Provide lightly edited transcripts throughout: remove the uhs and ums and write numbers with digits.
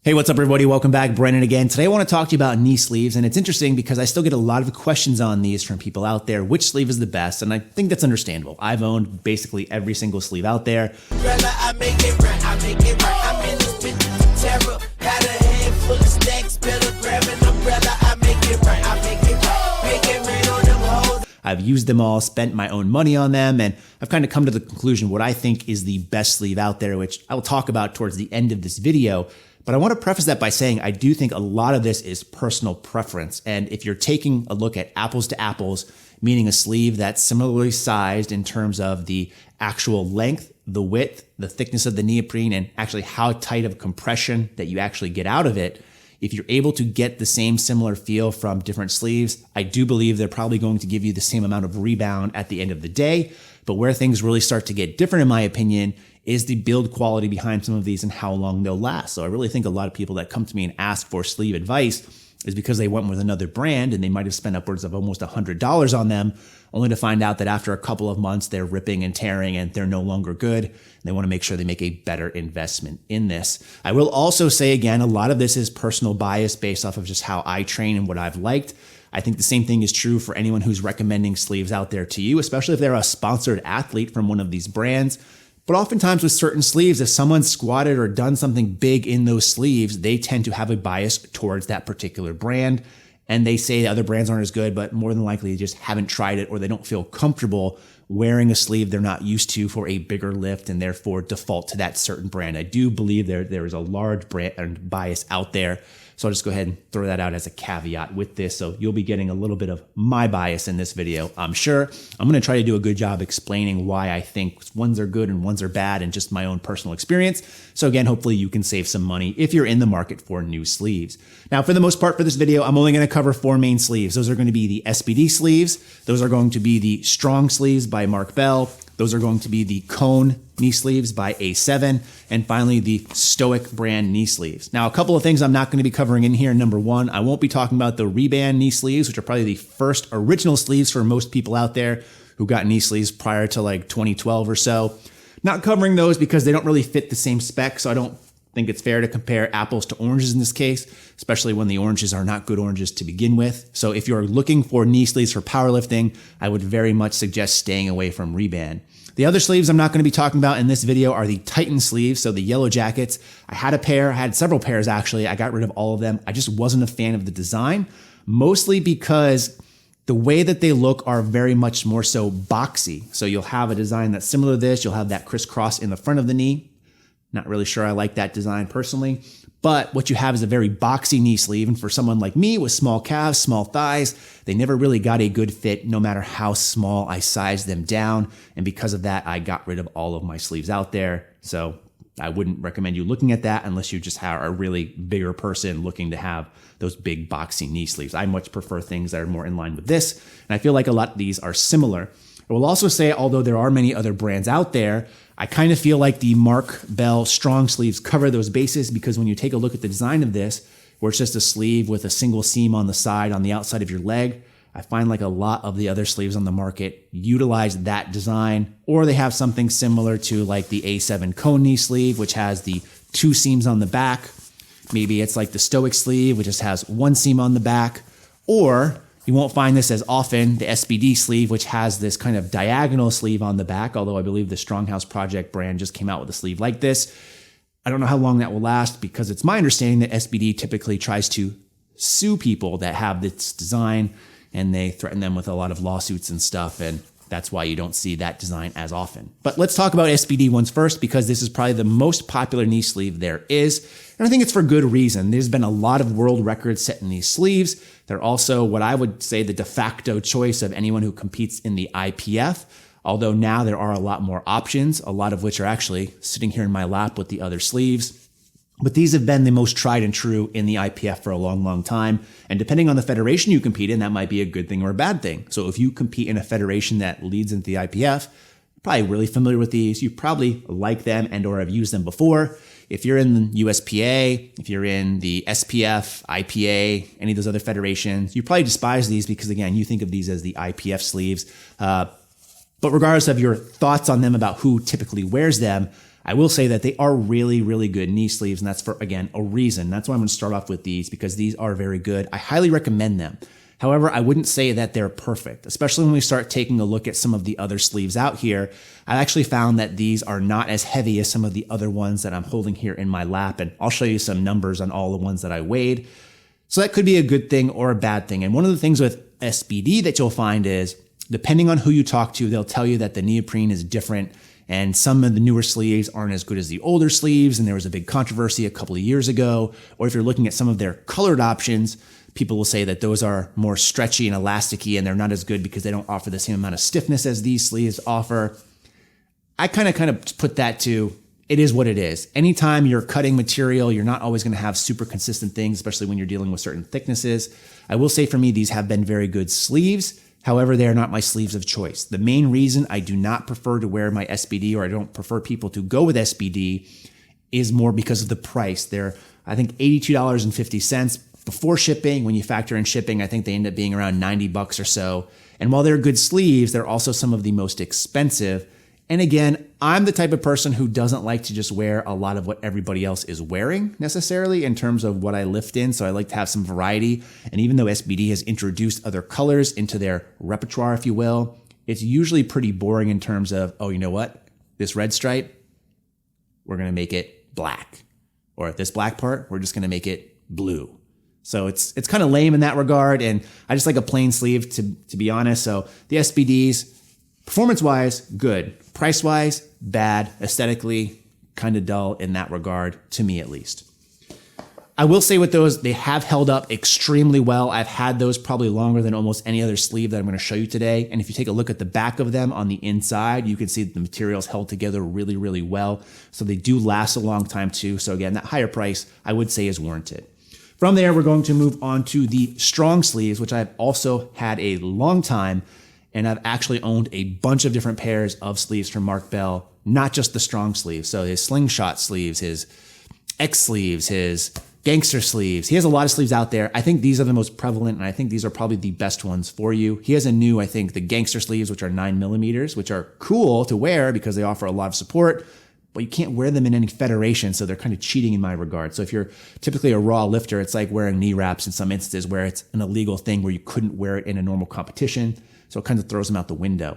Hey, what's up everybody? Welcome back. Brandon again. Today I want to talk to you about knee sleeves, and it's interesting because I still get a lot of questions on these from people out there. Which sleeve is the best? And I think that's understandable. I've owned basically every single sleeve out there. I've used them all, spent my own money on them, and I've kind of come to the conclusion what I think is the best sleeve out there, which I will talk about towards the end of this video. But I want to preface that by saying I do think a lot of this is personal preference. And if you're taking a look at apples to apples, meaning a sleeve that's similarly sized in terms of the actual length, the width, the thickness of the neoprene, and actually how tight of compression that you actually get out of it, if you're able to get the same similar feel from different sleeves, I do believe they're probably going to give you the same amount of rebound at the end of the day. But where things really start to get different, in my opinion, is the build quality behind some of these and how long they'll last. So I really think a lot of people that come to me and ask for sleeve advice is because they went with another brand and they might have spent upwards of almost $100 on them, only to find out that after a couple of months, they're ripping and tearing and they're no longer good. They want to make sure they make a better investment in this. I will also say again, a lot of this is personal bias based off of just how I train and what I've liked. I think the same thing is true for anyone who's recommending sleeves out there to you, especially if they're a sponsored athlete from one of these brands. But oftentimes with certain sleeves, if someone's squatted or done something big in those sleeves, they tend to have a bias towards that particular brand. And they say the other brands aren't as good, but more than likely they just haven't tried it or they don't feel comfortable wearing a sleeve they're not used to for a bigger lift and therefore default to that certain brand. I do believe there is a large brand bias out there. So I'll just go ahead and throw that out as a caveat with this. So you'll be getting a little bit of my bias in this video, I'm sure. I'm going to try to do a good job explaining why I think ones are good and ones are bad and just my own personal experience. So again, hopefully you can save some money if you're in the market for new sleeves. Now, for the most part for this video, I'm only going to cover 4 main sleeves. Those are going to be the SBD sleeves. Those are going to be the Strong sleeves by Mark Bell. Those are going to be the Cone knee sleeves by A7, and finally the Stoic brand knee sleeves. Now, a couple of things I'm not going to be covering in here. Number one, I won't be talking about the Reband knee sleeves, which are probably the first original sleeves for most people out there who got knee sleeves prior to like 2012 or so. Not covering those because they don't really fit the same spec, so I don't think it's fair to compare apples to oranges in this case, especially when the oranges are not good oranges to begin with. So if you're looking for knee sleeves for powerlifting, I would very much suggest staying away from Reband. The other sleeves I'm not going to be talking about in this video are the Titan sleeves, so the yellow jackets. I had several pairs actually. I got rid of all of them. I just wasn't a fan of the design, mostly because the way that they look are very much more so boxy. So you'll have a design that's similar to this. You'll have that crisscross in the front of the knee. Not really sure I like that design personally, but what you have is a very boxy knee sleeve. And for someone like me with small calves, small thighs, they never really got a good fit no matter how small I sized them down. And because of that, I got rid of all of my sleeves out there. So I wouldn't recommend you looking at that unless you just are a really bigger person looking to have those big boxy knee sleeves. I much prefer things that are more in line with this. And I feel like a lot of these are similar. I will also say, although there are many other brands out there, I kind of feel like the Mark Bell Strong sleeves cover those bases because when you take a look at the design of this, where it's just a sleeve with a single seam on the side on the outside of your leg, I find like a lot of the other sleeves on the market utilize that design, or they have something similar to like the A7 Cone knee sleeve, which has the 2 seams on the back. Maybe it's like the Stoic sleeve, which just has 1 seam on the back, or you won't find this as often, the SBD sleeve, which has this kind of diagonal sleeve on the back, although I believe the Stronghouse Project brand just came out with a sleeve like this. I don't know how long that will last because it's my understanding that SBD typically tries to sue people that have this design and they threaten them with a lot of lawsuits and stuff, and that's why you don't see that design as often. But let's talk about SBD ones first because this is probably the most popular knee sleeve there is. And I think it's for good reason. There's been a lot of world records set in these sleeves. They're also what I would say the de facto choice of anyone who competes in the IPF. Although now there are a lot more options, a lot of which are actually sitting here in my lap with the other sleeves. But these have been the most tried and true in the IPF for a long, long time. And depending on the federation you compete in, that might be a good thing or a bad thing. So if you compete in a federation that leads into the IPF, you're probably really familiar with these. You probably like them and or have used them before. If you're in the USPA, if you're in the SPF, IPA, any of those other federations, you probably despise these because, again, you think of these as the IPF sleeves. But regardless of your thoughts on them about who typically wears them, I will say that they are really, really good knee sleeves, and that's for, again, a reason. That's why I'm going to start off with these, because these are very good. I highly recommend them. However, I wouldn't say that they're perfect, especially when we start taking a look at some of the other sleeves out here. I actually found that these are not as heavy as some of the other ones that I'm holding here in my lap, and I'll show you some numbers on all the ones that I weighed. So that could be a good thing or a bad thing. And one of the things with SBD that you'll find is, depending on who you talk to, they'll tell you that the neoprene is different, and some of the newer sleeves aren't as good as the older sleeves, and there was a big controversy a couple of years ago. Or if you're looking at some of their colored options, people will say that those are more stretchy and elasticy, and they're not as good because they don't offer the same amount of stiffness as these sleeves offer. I kind of put that to, it is what it is. Anytime you're cutting material, you're not always going to have super consistent things, especially when you're dealing with certain thicknesses. I will say for me, these have been very good sleeves. However, they are not my sleeves of choice. The main reason I do not prefer to wear my SBD, or I don't prefer people to go with SBD, is more because of the price. They're, I think, $82.50 before shipping. When you factor in shipping, I think they end up being around $90 or so. And while they're good sleeves, they're also some of the most expensive. And again, I'm the type of person who doesn't like to just wear a lot of what everybody else is wearing necessarily in terms of what I lift in. So I like to have some variety. And even though SBD has introduced other colors into their repertoire, if you will, it's usually pretty boring in terms of, oh, you know what? This red stripe, we're going to make it black. Or this black part, we're just going to make it blue. So it's kind of lame in that regard. And I just like a plain sleeve, to be honest. So the SBDs, performance-wise, good. Price-wise, bad. Aesthetically, kind of dull in that regard, to me at least. I will say with those, they have held up extremely well. I've had those probably longer than almost any other sleeve that I'm going to show you today. And if you take a look at the back of them on the inside, you can see that the material's held together really, really well. So they do last a long time too. So again, that higher price, I would say, is warranted. From there, we're going to move on to the strong sleeves, which I've also had a long time. And I've actually owned a bunch of different pairs of sleeves from Mark Bell, not just the strong sleeves. So his slingshot sleeves, his X sleeves, his gangster sleeves. He has a lot of sleeves out there. I think these are the most prevalent, and I think these are probably the best ones for you. He has a new, I think, the gangster sleeves, which are 9mm, which are cool to wear because they offer a lot of support, but you can't wear them in any federation, so they're kind of cheating in my regard. So if you're typically a raw lifter, it's like wearing knee wraps in some instances where it's an illegal thing where you couldn't wear it in a normal competition. So it kind of throws them out the window.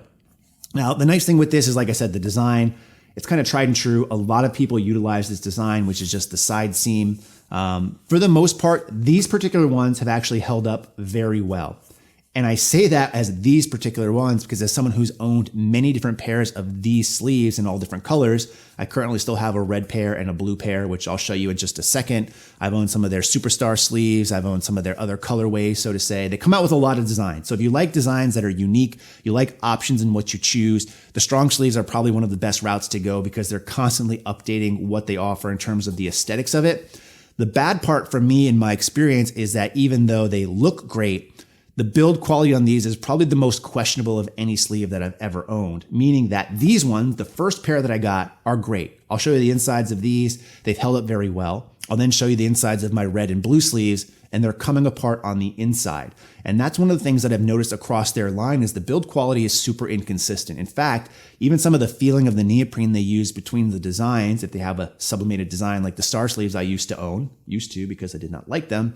Now, the nice thing with this is, like I said, the design, it's kind of tried and true. A lot of people utilize this design, which is just the side seam. For the most part, these particular ones have actually held up very well. And I say that as these particular ones because as someone who's owned many different pairs of these sleeves in all different colors, I currently still have a red pair and a blue pair, which I'll show you in just a second. I've owned some of their superstar sleeves. I've owned some of their other colorways, so to say. They come out with a lot of designs. So if you like designs that are unique, you like options in what you choose, the strong sleeves are probably one of the best routes to go because they're constantly updating what they offer in terms of the aesthetics of it. The bad part for me in my experience is that even though they look great, the build quality on these is probably the most questionable of any sleeve that I've ever owned, meaning that these ones, the first pair that I got, are great. I'll show you the insides of these. They've held up very well. I'll then show you the insides of my red and blue sleeves, and they're coming apart on the inside. And that's one of the things that I've noticed across their line is the build quality is super inconsistent. In fact, even some of the feeling of the neoprene they use between the designs, if they have a sublimated design like the star sleeves I used to because I did not like them,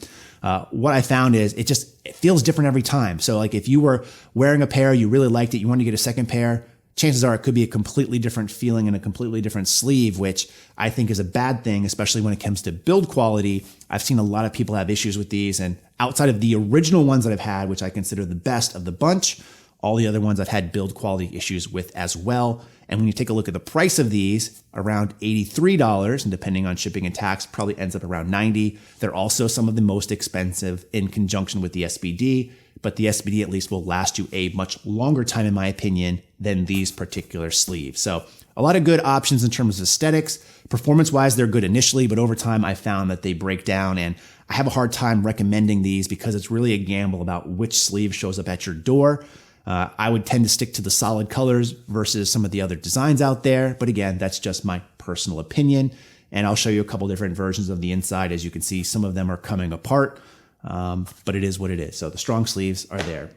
what I found is it feels different every time. So like if you were wearing a pair, you really liked it, you wanted to get a second pair, chances are it could be a completely different feeling and a completely different sleeve, which I think is a bad thing, especially when it comes to build quality. I've seen a lot of people have issues with these, and outside of the original ones that I've had, which I consider the best of the bunch, all the other ones I've had build quality issues with as well. And when you take a look at the price of these, around $83, and depending on shipping and tax, probably ends up around $90. They're also some of the most expensive in conjunction with the SBD, but the SBD at least will last you a much longer time, in my opinion, than these particular sleeves. So a lot of good options in terms of aesthetics. Performance-wise, they're good initially, but over time I found that they break down, and I have a hard time recommending these because it's really a gamble about which sleeve shows up at your door. I would tend to stick to the solid colors versus some of the other designs out there. But again, that's just my personal opinion. And I'll show you a couple different versions of the inside. As you can see, some of them are coming apart, but it is what it is. So the strong sleeves are there.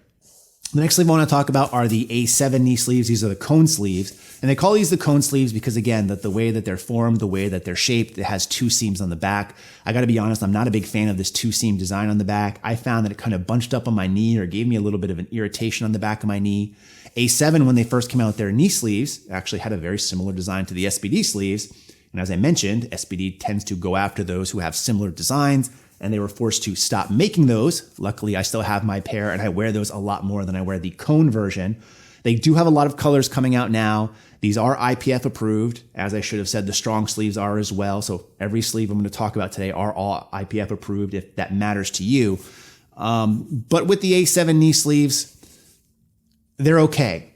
The next sleeve I want to talk about are the A7 knee sleeves. These are the cone sleeves. And they call these the cone sleeves because, again, the way that they're formed, the way that they're shaped, it has two seams on the back. I got to be honest, I'm not a big fan of this two-seam design on the back. I found that it kind of bunched up on my knee or gave me a little bit of an irritation on the back of my knee. A7, when they first came out with their knee sleeves, actually had a very similar design to the SBD sleeves. And as I mentioned, SBD tends to go after those who have similar designs, and they were forced to stop making those. Luckily, I still have my pair, and I wear those a lot more than I wear the cone version. They do have a lot of colors coming out now. These are IPF approved. As I should have said, the strong sleeves are as well. So every sleeve I'm going to talk about today are all IPF approved if that matters to you. But with the A7 knee sleeves, they're okay.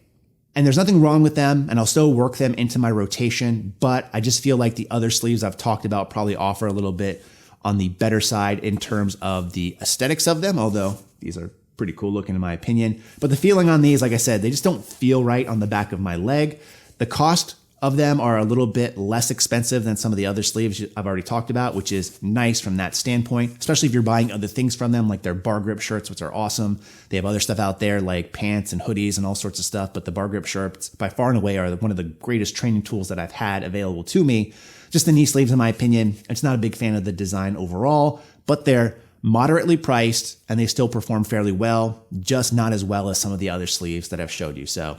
And there's nothing wrong with them, and I'll still work them into my rotation, but I just feel like the other sleeves I've talked about probably offer a little bit on the better side in terms of the aesthetics of them, although these are pretty cool looking in my opinion. But the feeling on these, like I said, they just don't feel right on the back of my leg. The cost of them are a little bit less expensive than some of the other sleeves I've already talked about, which is nice from that standpoint, especially if you're buying other things from them, like their bar grip shirts, which are awesome. They have other stuff out there like pants and hoodies and all sorts of stuff, but the bar grip shirts by far and away are one of the greatest training tools that I've had available to me. Just the knee sleeves, in my opinion, it's not a big fan of the design overall, but they're moderately priced and they still perform fairly well, just not as well as some of the other sleeves that I've showed you. So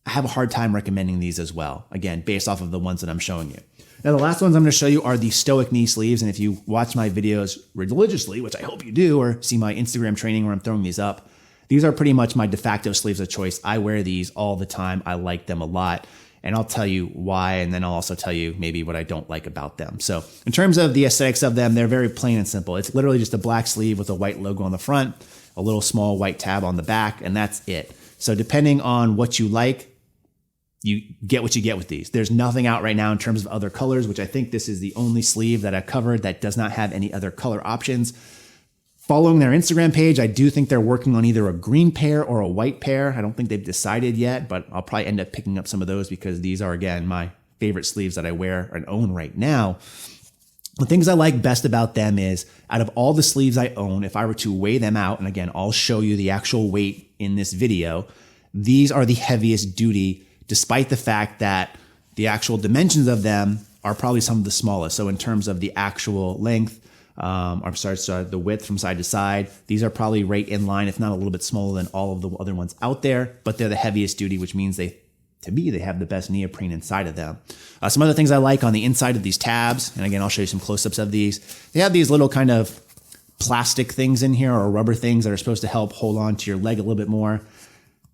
I have a hard time recommending these as well, again, based off of the ones that I'm showing you. Now, the last ones I'm going to show you are the Stoic knee sleeves. And if you watch my videos religiously, which I hope you do, or see my Instagram training where I'm throwing these up, these are pretty much my de facto sleeves of choice. I wear these all the time. I like them a lot. And I'll tell you why, and then I'll also tell you maybe what I don't like about them. So in terms of the aesthetics of them, they're very plain and simple. It's literally just a black sleeve with a white logo on the front, a little small white tab on the back, and that's it. So depending on what you like, you get what you get with these. There's nothing out right now in terms of other colors, which I think this is the only sleeve that I covered that does not have any other color options. Following their Instagram page, I do think they're working on either a green pair or a white pair. I don't think they've decided yet, but I'll probably end up picking up some of those because these are, again, my favorite sleeves that I wear and own right now. The things I like best about them is out of all the sleeves I own, if I were to weigh them out, and again, I'll show you the actual weight in this video, these are the heaviest duty, despite the fact that the actual dimensions of them are probably some of the smallest. So in terms of the actual length, the width from side to side, these are probably right in line, if not a little bit smaller than all of the other ones out there, but they're the heaviest duty, which means to me, they have the best neoprene inside of them. Some other things I like on the inside of these tabs, and again, I'll show you some close-ups of these. They have these little kind of plastic things in here or rubber things that are supposed to help hold on to your leg a little bit more.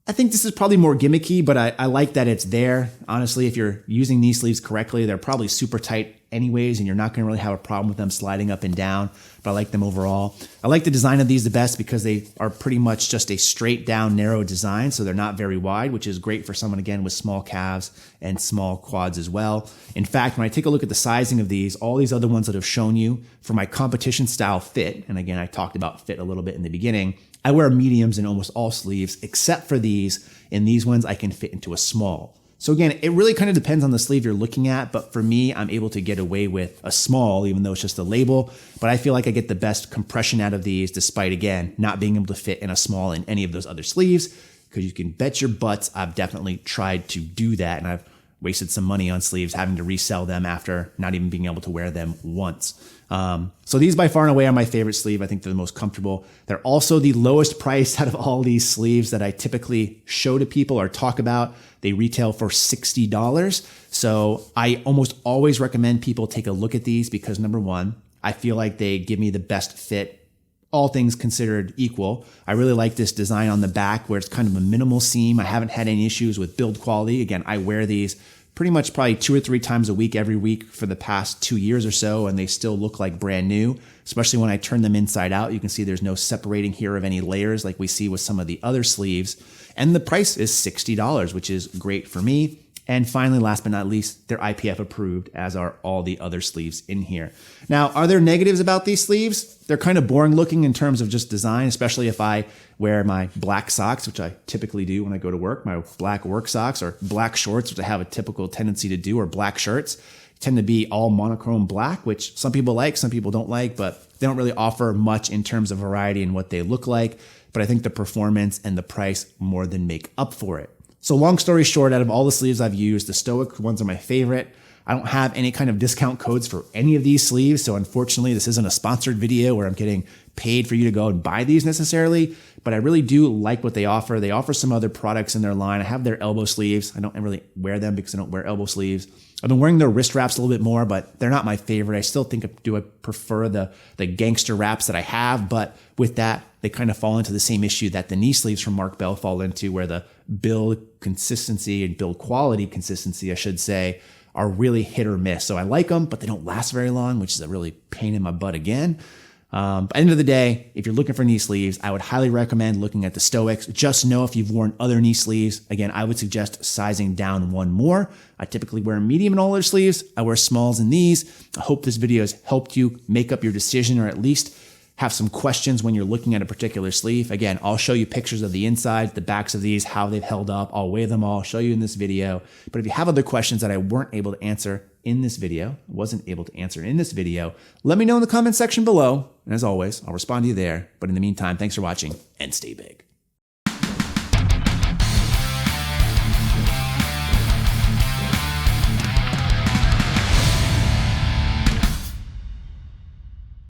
I think this is probably more gimmicky, but I like that it's there. Honestly, if you're using these sleeves correctly, they're probably super tight anyways, and you're not going to really have a problem with them sliding up and down, but I like them overall. I like the design of these the best because they are pretty much just a straight down narrow design, so they're not very wide, which is great for someone, again, with small calves and small quads as well. In fact, when I take a look at the sizing of these, all these other ones that I've shown you for my competition style fit, and again, I talked about fit a little bit in the beginning, I wear mediums in almost all sleeves except for these. In these ones, I can fit into a small. So again, it really kind of depends on the sleeve you're looking at, but for me, I'm able to get away with a small, even though it's just a label, but I feel like I get the best compression out of these despite, again, not being able to fit in a small in any of those other sleeves, because you can bet your butts I've definitely tried to do that, and I've wasted some money on sleeves having to resell them after not even being able to wear them once. So these by far and away are my favorite sleeve. I think they're the most comfortable. They're also the lowest price out of all these sleeves that I typically show to people or talk about. They retail for $60. So I almost always recommend people take a look at these because number one, I feel like they give me the best fit, all things considered equal. I really like this design on the back where it's kind of a minimal seam. I haven't had any issues with build quality. Again, I wear these pretty much probably 2 or 3 times a week every week for the past 2 years or so, and they still look like brand new, especially when I turn them inside out. You can see there's no separating here of any layers like we see with some of the other sleeves. And the price is $60, which is great for me. And finally, last but not least, they're IPF approved, as are all the other sleeves in here. Now, are there negatives about these sleeves? They're kind of boring looking in terms of just design, especially if I wear my black socks, which I typically do when I go to work, my black work socks, or black shorts, which I have a typical tendency to do, or black shirts. Tend to be all monochrome black, which some people like, some people don't like, but they don't really offer much in terms of variety in what they look like. but I think the performance and the price more than make up for it. So long story short, out of all the sleeves I've used, the Stoic ones are my favorite. I don't have any kind of discount codes for any of these sleeves. So unfortunately, this isn't a sponsored video where I'm getting paid for you to go and buy these necessarily, but I really do like what they offer. They offer some other products in their line. I have their elbow sleeves. I don't really wear them because I don't wear elbow sleeves. I've been wearing their wrist wraps a little bit more, but they're not my favorite. I still think I prefer the gangster wraps that I have, but with that, they kind of fall into the same issue that the knee sleeves from Mark Bell fall into, where the build consistency and build quality consistency, I should say, are really hit or miss. So I like them, but they don't last very long, which is a really pain in my butt again. But at the end of the day, if you're looking for knee sleeves, I would highly recommend looking at the Stoics. Just know if you've worn other knee sleeves, again, I would suggest sizing down one more. I typically wear medium in all other sleeves. I wear smalls in these. I hope this video has helped you make up your decision, or at least have some questions when you're looking at a particular sleeve. Again, I'll show you pictures of the insides, the backs of these, how they've held up. I'll weigh them all, show you in this video. But if you have other questions that I weren't able to answer in this video, wasn't able to answer in this video, let me know in the comment section below. And as always, I'll respond to you there. But in the meantime, thanks for watching and stay big.